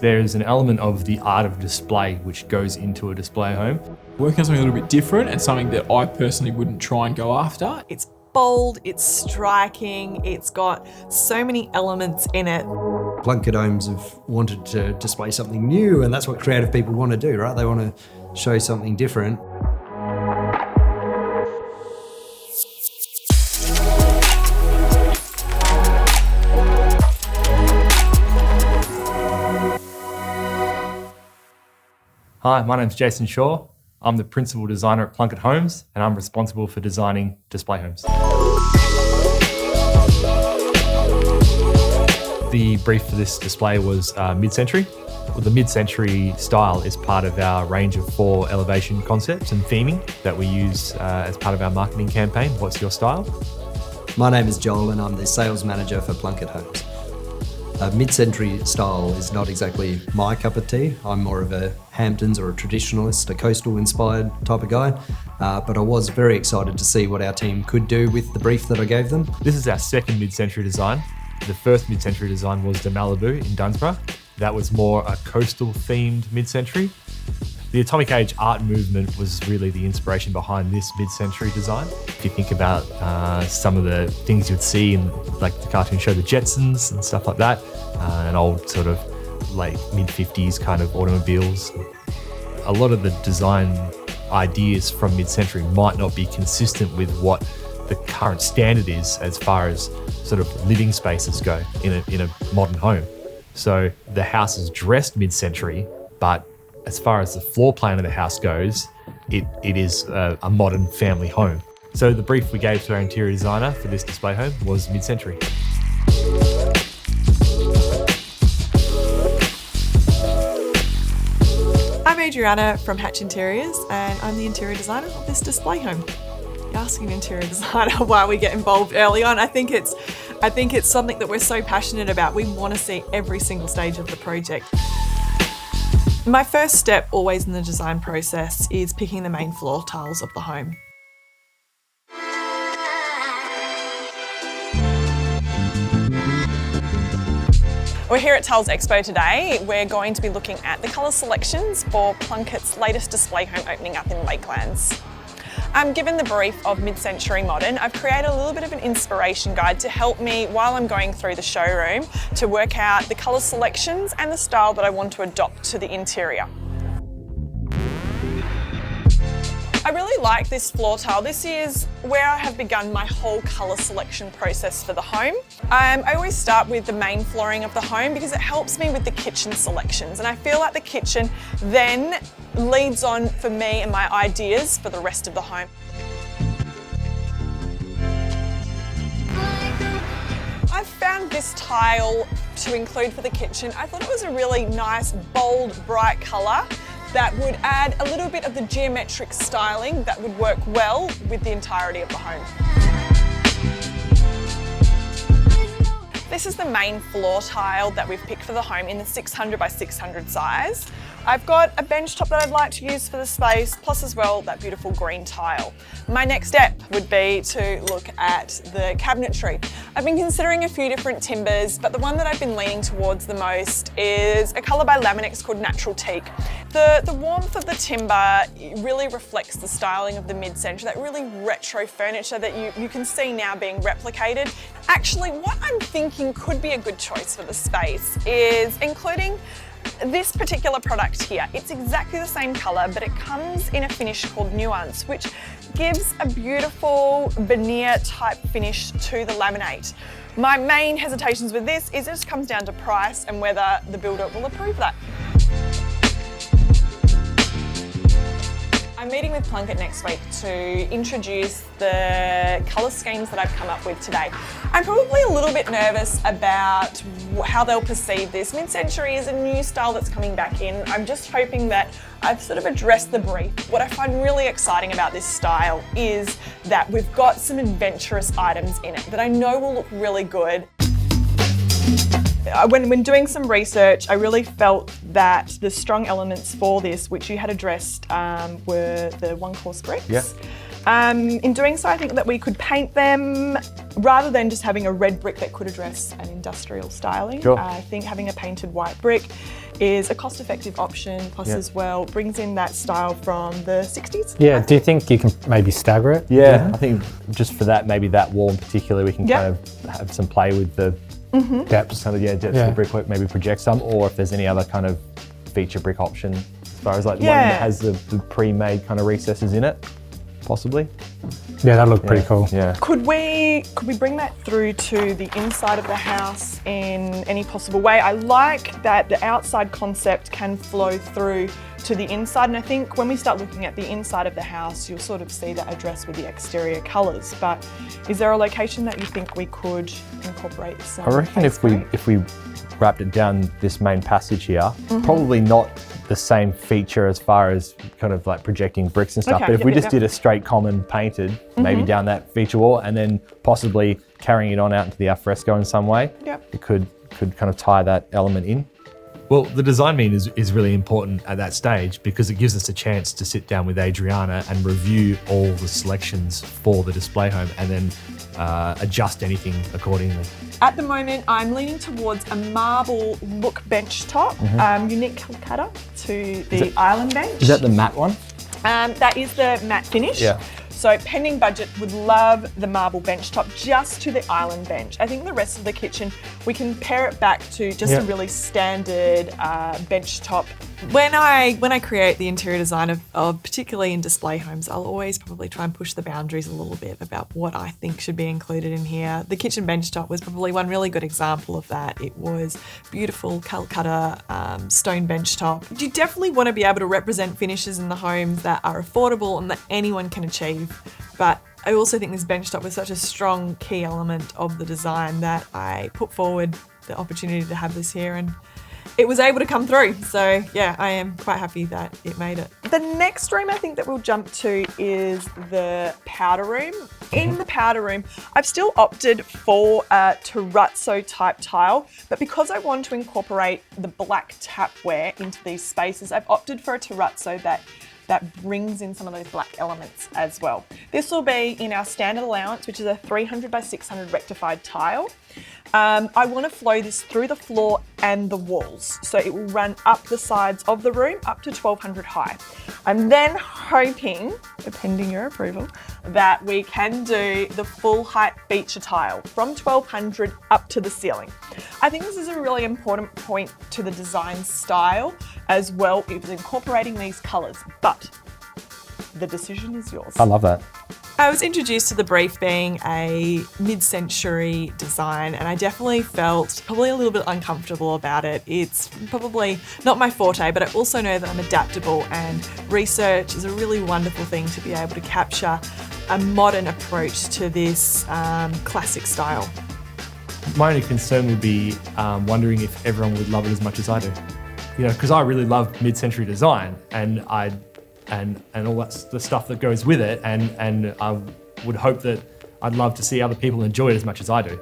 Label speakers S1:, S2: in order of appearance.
S1: There's an element of the art of display which goes into a display home.
S2: Working on something a little bit different and something that I personally wouldn't try and go after.
S3: It's bold, it's striking, it's got so many elements in it.
S4: Plunket Homes have wanted to display something new, and that's what creative people want to do, right? They want to show something different.
S1: Hi, my name's Jason Shaw. I'm the principal designer at Plunket Homes, and I'm responsible for designing display homes. The brief for this display was mid-century. Well, the mid-century style is part of our range of 4 elevation concepts and theming that we use as part of our marketing campaign, What's Your Style?
S4: My name is Joel and I'm the sales manager for Plunket Homes. Mid-century style is not exactly my cup of tea. I'm more of a Hamptons or a traditionalist, a coastal-inspired type of guy. But I was very excited to see what our team could do with the brief that I gave them.
S1: This is our second mid-century design. The first mid-century design was the Malibu in Dunsborough. That was more a coastal-themed mid-century. The Atomic Age art movement was really the inspiration behind this mid-century design. If you think about some of the things you'd see in like the cartoon show The Jetsons and stuff like that, an old sort of late mid-50s kind of automobiles. A lot of the design ideas from mid-century might not be consistent with what the current standard is as far as sort of living spaces go in a modern home. So the house is dressed mid-century, but as far as the floor plan of the house goes, it is a modern family home. So the brief we gave to our interior designer for this display home was mid-century.
S3: I'm Adriana from Hatch Interiors and I'm the interior designer of this display home. You're asking an interior designer why we get involved early on. I think it's something that we're so passionate about. We want to see every single stage of the project. My first step always in the design process is picking the main floor tiles of the home. We're here at Tiles Expo today. We're going to be looking at the colour selections for Plunket's latest display home opening up in Lakelands. Given the brief of mid-century modern, I've created a little bit of an inspiration guide to help me while I'm going through the showroom to work out the colour selections and the style that I want to adopt to the interior. I really like this floor tile. This is where I have begun my whole colour selection process for the home. I always start with the main flooring of the home because it helps me with the kitchen selections, and I feel like the kitchen then leads on for me and my ideas for the rest of the home. I've found this tile to include for the kitchen. I thought it was a really nice, bold, bright colour that would add a little bit of the geometric styling that would work well with the entirety of the home. This is the main floor tile that we've picked for the home in the 600 by 600 size. I've got a bench top that I'd like to use for the space, plus as well that beautiful green tile. My next step would be to look at the cabinetry. I've been considering a few different timbers, but the one that I've been leaning towards the most is a colour by Laminex called Natural Teak. The warmth of the timber really reflects the styling of the mid-century, that really retro furniture that you can see now being replicated. Actually, what I'm thinking could be a good choice for the space is including this particular product here. It's exactly the same colour, but it comes in a finish called Nuance, which gives a beautiful veneer type finish to the laminate. My main hesitations with this is it just comes down to price and whether the builder will approve that. I'm meeting with Plunket next week to introduce the colour schemes that I've come up with today. I'm probably a little bit nervous about how they'll perceive this. Mid-century is a new style that's coming back in. I'm just hoping that I've sort of addressed the brief. What I find really exciting about this style is that we've got some adventurous items in it that I know will look really good. When doing some research, I really felt that the strong elements for this, which you had addressed, were the one-course bricks.
S1: Yeah.
S3: In doing so, I think that we could paint them rather than just having a red brick that could address an industrial styling.
S1: Sure.
S3: I think having a painted white brick is a cost-effective option, plus as well brings in that style from the 60s.
S5: Yeah, do you think you can maybe stagger it?
S1: Yeah, I think just for that, maybe that wall in particular, we can kind of have some play with the depths. Kind of, just the brickwork, maybe project some, or if there's any other kind of feature brick option, as far as like the one that has the pre-made kind of recesses in it, possibly.
S5: Yeah, that'd look pretty cool.
S1: Yeah.
S3: Could we bring that through to the inside of the house in any possible way? I like that the outside concept can flow through to the inside, and I think when we start looking at the inside of the house, you'll sort of see that addressed with the exterior colours. But is there a location that you think we could incorporate some?
S1: I reckon if we wrapped it down this main passage here, probably not the same feature as far as kind of like projecting bricks and stuff, but if we just did a straight common painted, maybe down that feature wall, and then possibly carrying it on out into the alfresco in some way, it could kind of tie that element in. Well, the design meeting is really important at that stage because it gives us a chance to sit down with Adriana and review all the selections for the display home and then adjust anything accordingly.
S3: At the moment, I'm leaning towards a marble look bench top, unique Calcutta to the island bench.
S1: Is that the matte one?
S3: That is the matte finish.
S1: Yeah.
S3: So pending budget, would love the marble bench top just to the island bench. I think the rest of the kitchen, we can pair it back to just a really standard bench top. When I create the interior design of particularly in display homes, I'll always probably try and push the boundaries a little bit about what I think should be included in here. The kitchen bench top was probably one really good example of that. It was beautiful Calcutta stone bench top. You definitely want to be able to represent finishes in the homes that are affordable and that anyone can achieve. But I also think this bench top was such a strong key element of the design that I put forward the opportunity to have this here, and it was able to come through. So yeah, I am quite happy that it made it. The next room I think that we'll jump to is the powder room. In the powder room, I've still opted for a terrazzo type tile, but because I want to incorporate the black tapware into these spaces, I've opted for a terrazzo that brings in some of those black elements as well. This will be in our standard allowance, which is a 300 by 600 rectified tile. I want to flow this through the floor and the walls. So it will run up the sides of the room up to 1200 high. I'm then hoping, pending your approval, that we can do the full height feature tile from 1200 up to the ceiling. I think this is a really important point to the design style as well, is incorporating these colours, but the decision is yours.
S1: I love that.
S3: I was introduced to the brief being a mid-century design, and I definitely felt probably a little bit uncomfortable about it. It's probably not my forte, but I also know that I'm adaptable, and research is a really wonderful thing to be able to capture a modern approach to this classic style.
S1: My only concern would be wondering if everyone would love it as much as I do. You know, because I really love mid-century design, and all that's the stuff that goes with it, and I would hope that I'd love to see other people enjoy it as much as I do.